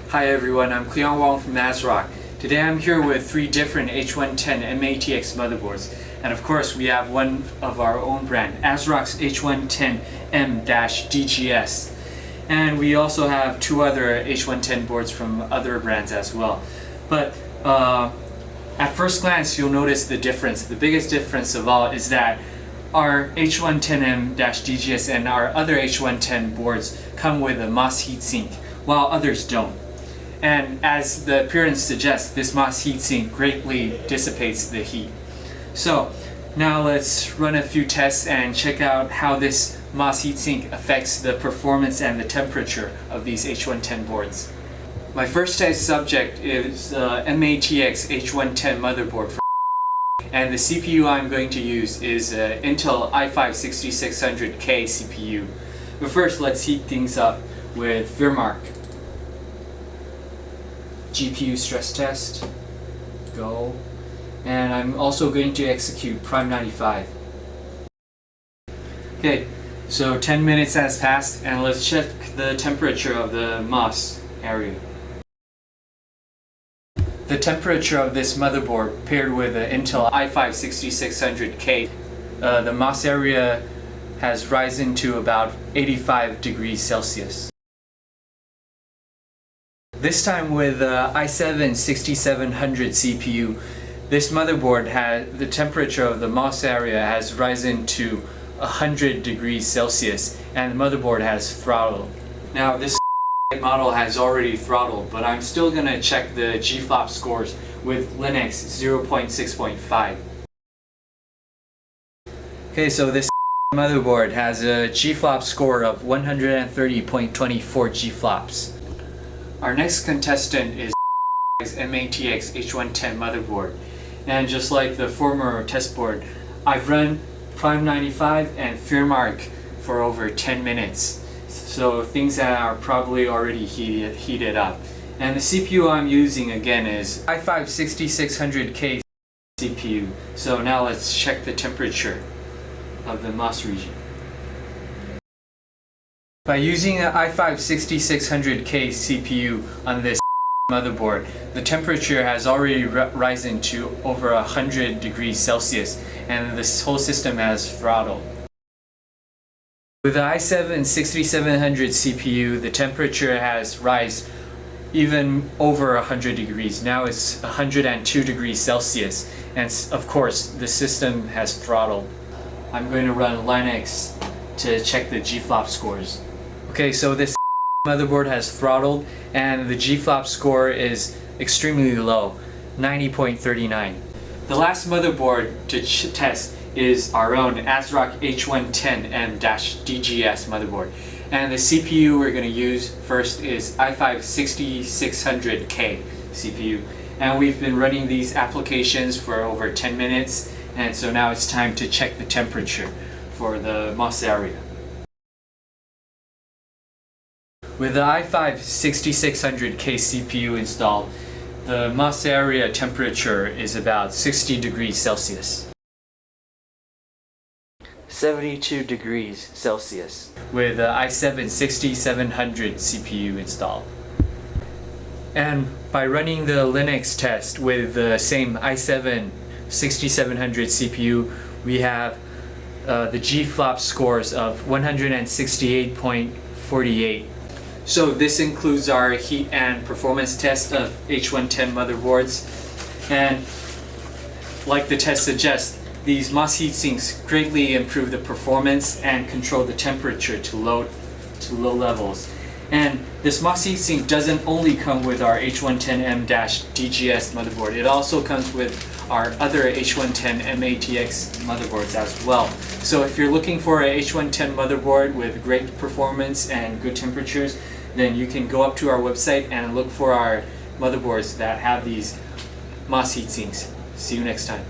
Hi everyone, I'm Cleon Wong from ASRock. Today I'm here with three different H110 MATX motherboards. And of course we have one of our own brand, ASRock's H110 M-DGS. And we also have two other H110 boards from other brands as well. But at first glance you'll notice the difference. The biggest difference of all is that our H110M-DGS and our other H110 boards come with a MOS heatsink, while others don't. And as the appearance suggests, this MOS heatsink greatly dissipates the heat. So now let's run a few tests and check out how this MOS heatsink affects the performance and the temperature of these H110 boards. My first test subject is MATX H110 motherboard, and the CPU I'm going to use is Intel i5-6600K CPU. But first, let's heat things up with Heatsinks. GPU stress test, go. And I'm also going to execute Prime 95. Okay, so 10 minutes has passed, and let's check the temperature of the MOS area. The temperature of this motherboard paired with the Intel i5-6600K, the MOS area has risen to about 85 degrees Celsius. This time with the i7-6700 CPU, this motherboard the temperature of the MOS area has risen to 100 degrees Celsius, and the motherboard has throttled. Now this model has already throttled, but I'm still going to check the G-flop scores with Linux 0.6.5. Okay, so this motherboard has a G-flop score of 130.24 G-flops. Our next contestant is MATX H110 motherboard, and just like the former test board, I've run Prime 95 and Heatsinks for over 10 minutes. So things that are probably already heated up. And the CPU I'm using again is i5-6600K CPU. So now let's check the temperature of the MOS region. By using an i5-6600K CPU on this motherboard, the temperature has already risen to over 100 degrees Celsius, and this whole system has throttled. With the i7-6700 CPU, the temperature has risen even over 100 degrees. Now it's 102 degrees Celsius, and of course the system has throttled. I'm going to run Linux to check the G-flop scores. Okay, so this motherboard has throttled, and the G-flop score is extremely low, 90.39. The last motherboard to test is our own ASRock H110 M-DGS motherboard. And the CPU we're going to use first is i5-6600K CPU. And we've been running these applications for over 10 minutes, and so now it's time to check the temperature for the MOS area. With the i5-6600K CPU installed, the MOS area temperature is about 60 degrees Celsius. 72 degrees Celsius with the i7-6700 CPU installed. And by running the Linux test with the same i7-6700 CPU, we have the G-flop scores of 168.48. So this includes our heat and performance test of H110 motherboards, and like the test suggests, these MOS heatsinks greatly improve the performance and control the temperature to low levels. And this MOS heatsink doesn't only come with our H110M-DGS motherboard, it also comes with our other H110 MATX motherboards as well. So if you're looking for a H110 motherboard with great performance and good temperatures, then you can go up to our website and look for our motherboards that have these MOS heatsinks. See you next time.